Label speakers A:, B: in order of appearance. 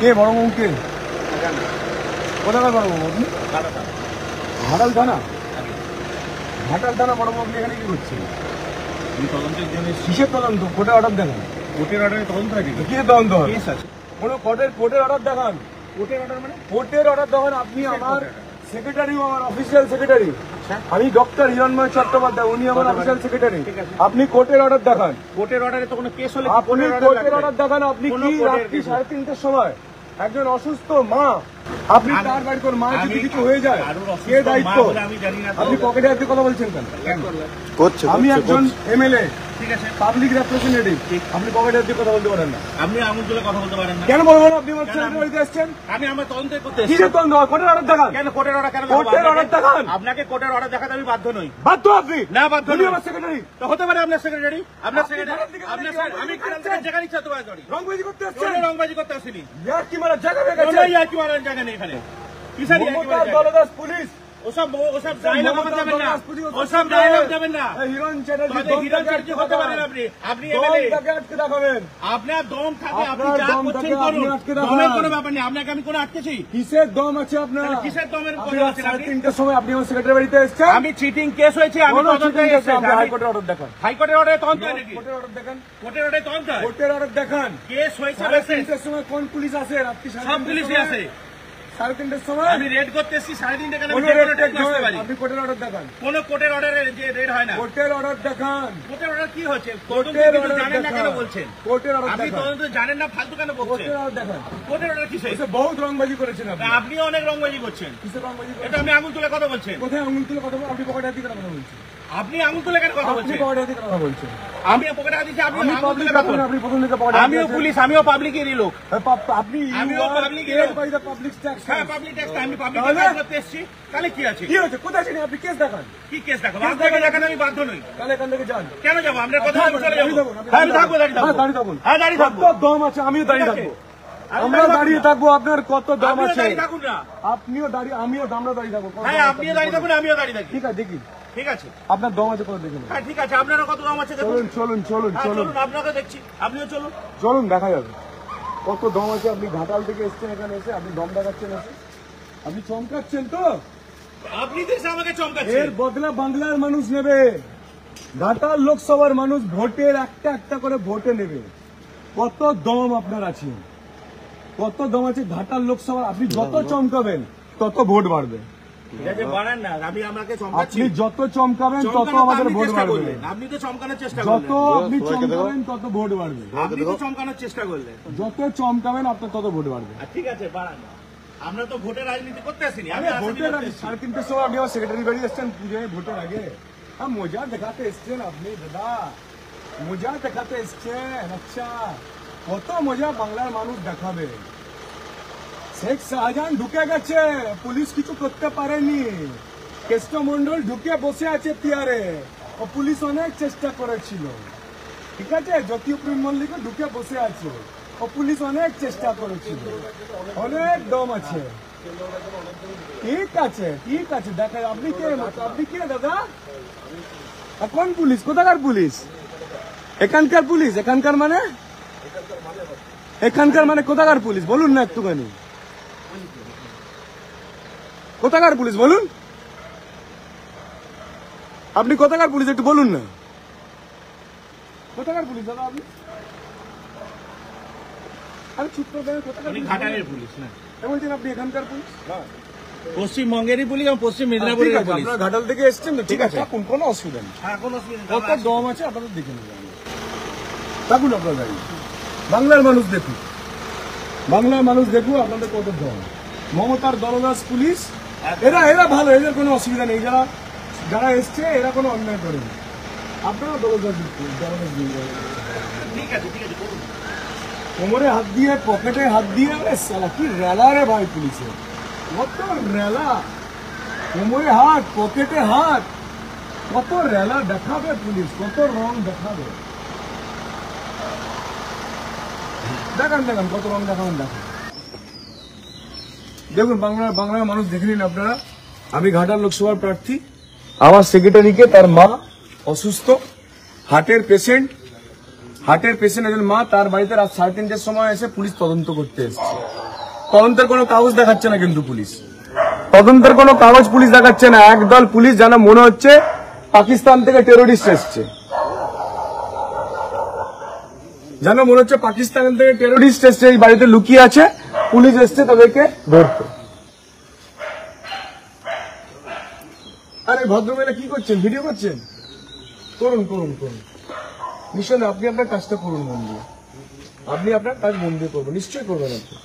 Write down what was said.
A: কে বড়বাবু কে? কোথাকার বড়বাবু আপনি? ঘাটাল থানা? ঘাটাল থানা বড়বাবু আপনি এখানে কি করছেন?
B: তদন্তের জন্য
A: কিসের তদন্ত? কোর্টের অর্ডার দেখান।
B: কোর্টের অর্ডারে তদন্ত থাকে।
A: কিসের তদন্ত হয়?
B: কেস আছে।
A: কোনো কোর্টের অর্ডার দেখান।
B: কোর্টের অর্ডার মানে
A: কোর্টের অর্ডার দেখান। আপনি আমার সেক্রেটারি, আমার অফিসিয়াল সেক্রেটারি। আমি ডক্টর হিরণময় চট্টোপাধ্যায়, উনি আমার অফিসিয়াল সেক্রেটারি। আপনি কোর্টের অর্ডার দেখান।
B: কোর্টের অর্ডারে তো কোনো কেস হলে
A: আপনি কোর্টের অর্ডার দেখান। আপনি কি রাত্রি 3:30টার সময় একজন অসুস্থ মা, আপনি তার বাড়ি কোন মা যদি কিছু হয়ে যায় কে দায়িত্ব? আপনি পকেটে হাতে কথা বলছেন কেন? আমি একজন এমএলএ,
B: ঠিক আছে,
A: পাবলিক রিপ্রেজেন্টেটিভ। আপনি পকেটে হাতে কথা বলতে পারেন না।
B: আপনি আঙুল তুলে কথা বলতে পারেন না।
A: কেন বলবেন? আপনি আমার ছেলের বাড়িতে এসেছেন।
B: আমি আমার তদন্ত করতে
A: কি তদন্ত? কোর্টের অর্ডার দেখান।
B: কেন কোর্টের অর্ডার? কেন
A: কোর্টের অর্ডার দেখান।
B: আপনাকে কোর্টের অর্ডার দেখাতে আমি বাধ্য নই।
A: বাধ্য আপনি?
B: না, বাধ্য
A: উনি
B: নই।
A: আমার সেক্রেটারি।
B: তো হতে পারে আপনার সেক্রেটারি, আপনার সেক্রেটারি, আপনার আমি যেখানে ইচ্ছা তো করি।
A: রংবাজি করতে এসেছেন?
B: রংবাজি করতে আসিনি।
A: কি মারা জায়গা হয়ে গেছে?
B: কি মারার জায়গা নেই এখানে। কিসারি
A: দলদাস পুলিশ
B: ওসব ডায়লগ যাবেন না, ওসব ডায়লগ যাবেন না।
A: হিরণ চ্যাটার্জি
B: হিরণ চ্যাটার্জি হতে পারেন আপনি, আপনি এমএলএ,
A: আটকে দেখাবেন।
B: আপনার দম থাকে, আপনি যা করছেন করুন, দমের কোনো ব্যাপার নেই। আপনাকে আমি কোনো আটকেছি?
A: কিসের দম আছে আপনার?
B: কিসের দমের কথা আছেন আপনি?
A: 3:30টার সময় আপনি আমার সেক্রেটারি বাড়িতে এসেছেন।
B: আমি চিটিং কেস হয়েছে, আমি তদন্তে এসেছি।
A: আপনি হাইকোর্টের অর্ডার দেখান।
B: হাইকোর্টের অর্ডারে তদন্ত হয় নাকি?
A: কোর্টের অর্ডার দেখান।
B: কোর্টের অর্ডারে তদন্ত হয়?
A: কোর্টের অর্ডার দেখান।
B: কেস হয়েছে,
A: 3:30টার সময় কোন পুলিশ আসে? রাত্রি
B: সব পুলিশই আছে।
A: 3:30টার সময়
B: আমি রেড করতে এসেছি 3:30 টাকা।
A: আপনি কোর্টের অর্ডার দেখান।
B: কোন কোর্টের অর্ডারে যে রেড হয় না।
A: কোর্টের অর্ডার দেখান।
B: কোর্টের অর্ডার কি হচ্ছে?
A: কোর্টের
B: তদন্ত
A: অর্ডার
B: জানেন না কেন
A: দেখান।
B: বলছেন?
A: কোর্টের অর্ডার
B: আপনি
A: দেখান।
B: তদন্ত জানেন না, ফালতু কেন বলছেন?
A: কোর্টের অর্ডার দেখান।
B: কোর্টের অর্ডার কিসে?
A: এসে বহুত রংবাজি করেছেন আপনি।
B: আপনিও অনেক রংবাজি করছেন।
A: কিসের রংবাজি
B: এটা
A: করেছেন?
B: আপনি আঙুল তুলে কথা বলছেন।
A: কোথায় আঙুল তুলে কথা বলছেন? আপনি পকেটে হাতে কথা বলছেন।
B: আপনি আঙুল তুলে কেন কথা
A: আপনি
B: বলছেন?
A: পকেটে হাতে কথা বলছেন।
B: আমি পকেটে হাত দিচ্ছি, আপনি
A: আমি
B: আঙুল
A: পাবলিক
B: তুলে কথা বলছেন।
A: আপনি প্রথম থেকে পকেটে
B: আমিও পুলিশ, আমিও পাবলিকেরই লোক।
A: আপনি
B: আমিও public এর লোক।
A: By the public tax.
B: হ্যাঁ, পাবলিক ট্যাক্স, আমি পাবলিক
A: তাহলে?
B: ট্যাক্স করতে এসেছি। তাহলে কি আছে?
A: কি হয়েছে? কোথায় ছিলেন আপনি? কেস দেখান।
B: কি কেস দেখাবো?
A: কেস
B: আপনাকে
A: দেখান।
B: দেখাতে আমি বাধ্য নই।
A: তাহলে এখান থেকে যান।
B: কেন যাবো? আপনার কথা আমি চলে যাবো।
A: আপনি
B: হ্যাঁ, আমি থাকবো, দাঁড়িয়ে
A: হ্যাঁ,
B: থাকবো।
A: দাঁড়িয়ে থাকুন।
B: হ্যাঁ, দাঁড়িয়ে থাকবো।
A: কত দম আছে? আমিও দাঁড়িয়ে থাকবো। আমরা দাঁড়িয়ে থাকবো। আপনার কত দম
B: আপনিও
A: আছে?
B: দাঁড়িয়ে থাকুন না।
A: আপনিও দাঁড়িয়ে, আমিও আমরা দাঁড়িয়ে থাকবো।
B: হ্যাঁ, আপনিও দাঁড়িয়ে থাকুন, আমিও দাঁড়িয়ে থাকি।
A: ঠিক আছে, দেখি
B: ঠিক আছে।
A: আপনার দম আছে কত দেখুন।
B: হ্যাঁ, ঠিক আছে। আপনারও কত দাম আছে দেখুন।
A: চলুন চলুন চলুন
B: হ্যাঁ,
A: চলুন
B: চলুন, আপনাকে দেখছি। আপনিও চলুন।
A: চলুন, দেখা যাবে কত দম আছে। আপনি ঘাটাল থেকে এসছেন, এখানে এসে আপনি দম দেখাচ্ছেন। এসে আপনি চমকাচ্ছেন তো।
B: আপনি তো এসে আমাকে চমকাচ্ছেন।
A: এর বদলা বাংলার মানুষ নেবে। ঘাটাল লোকসভার মানুষ ভোটের একটা একটা করে ভোটে নেবে। কত দম আপনার আছে? কত দম আছে ঘাটাল লোকসভা? আপনি যত চমকাবেন তত ভোট বাড়বে।
B: ঠিক আছে, বাড়ান না। আমি আমাকে চমকাচ্ছি।
A: আপনি যত চমকাবেন তত আমাদের ভোট বাড়বে।
B: আপনি তো চমকানোর চেষ্টা
A: যত
B: করলেন।
A: আপনি চমকাবেন তত ভোট বাড়বে।
B: আপনি তো চমকানোর চেষ্টা করলেন।
A: যত চমকাবেন আপনার তত ভোট বাড়বে।
B: ঠিক আছে, বাড়ান না। আমরা তো ভোটের রাজনীতি করতে আসিনি। আমি
A: ভোটের আগে 3:30টার সময় আপনি আমার সেক্রেটারি বাড়ি এসছেন পুজোয় ভোটের আগে। হ্যাঁ, মজা দেখাতে এসছেন আপনি দাদা, মজা দেখাতে এসছেন। আচ্ছা, কত মজা বাংলার মানুষ দেখাবে। শেখ শাহজাহান ঢুকে গেছে, পুলিশ কিছু করতে পারেনি। কেষ্টমন্ডল ঢুকে বসে আছে চেয়ারে, ও পুলিশ অনেক চেষ্টা করেছিল। ঠিক আছে, জ্যোতিপ্রিয় মল্লিক ঢুকে বসে আছে, ও পুলিশ অনেক চেষ্টা করেছিল। অনেক দম আছে। ঠিক আছে, ঠিক আছে, দেখা। আপনি কে? আপনি কে দাদা? কোন পুলিশ? কোথাকার পুলিশ? এখানকার পুলিশ? এখানকার মানে? এখানকার মানে কোথাকার পুলিশ বলুন না একটুখানি। কোথাকার পুলিশ বলুন? আপনি কোথাকার পুলিশ একটু বলুন না। কোথাকার পুলিশ দাদা আপনি? আমি চুপ করে কোথাকার পুলিশ?
B: ঘাটালের পুলিশ না,
A: বলছেন আপনি এখানকার পুলিশ?
B: পশ্চিমবঙ্গেরই পুলিশ এবং পশ্চিম মেদিনীপুরের পুলিশ।
A: আপনারা ঘাটাল থেকে এসছেন তো? ঠিক আছে, কোনো অসুবিধা নেই।
B: হ্যাঁ, কোনো অসুবিধা নেই।
A: কত দম আছে আপনাদের দেখে নেবেন। থাকুন আপনার দাঁড়িয়ে। বাংলার মানুষ দেখুন, বাংলার মানুষ দেখুন আপনাদের কত দম। মমতার দলদাস পুলিশ, এরা ভালো, এদের কোনো অসুবিধা নেই। যারা এসছে এরা কোনো অন্যায় করেনি। আপনারা দলদাস
B: ঠিক আছে, ঠিক আছে, করুন।
A: কোমরে হাত দিয়ে, পকেটে হাত দিয়ে, সালা কি রেলা রে ভাই পুলিশের। কত রেলা, কোমরে হাত, পকেটে হাত, কত রেলা দেখাবে পুলিশ, কত রং দেখাবে। দেখান দেখান, কত রং দেখাবেন দেখান। দেখুন, বাংলার মানুষ দেখে নিন আপনারা। আমি ঘাটাল লোকসভার প্রার্থী। আমার সেক্রেটারিকে তার মা অসুস্থ, হার্টের পেশেন্ট একজন মা, তার বাড়িতে রাত 3:30টার সময় এসে পুলিশ তদন্ত করতে এসেছে। তদন্তের কোনো কাগজ দেখাচ্ছে না কিন্তু পুলিশ, তদন্তের কোনো কাগজ পুলিশ দেখাচ্ছে না। একদল পুলিশ যেন মনে হচ্ছে পাকিস্তান থেকে টেরোরিস্ট এসছে, যেন মনে হচ্ছে পাকিস্তান থেকে টেরোরিস্ট এসছে, এই বাড়িতে লুকিয়ে আছে, পুলিশ এসছে তাদেরকে ধরতে। আরে ভদ্রমহিলা কি করছেন, ভিডিও করছেন? করুন করুন করুন, নিশ্চয় আপনি আপনার কাজটা করুন মন দিয়ে, আপনি আপনার কাজ মন দিয়ে করবেন, নিশ্চয়ই করবেন আপনি।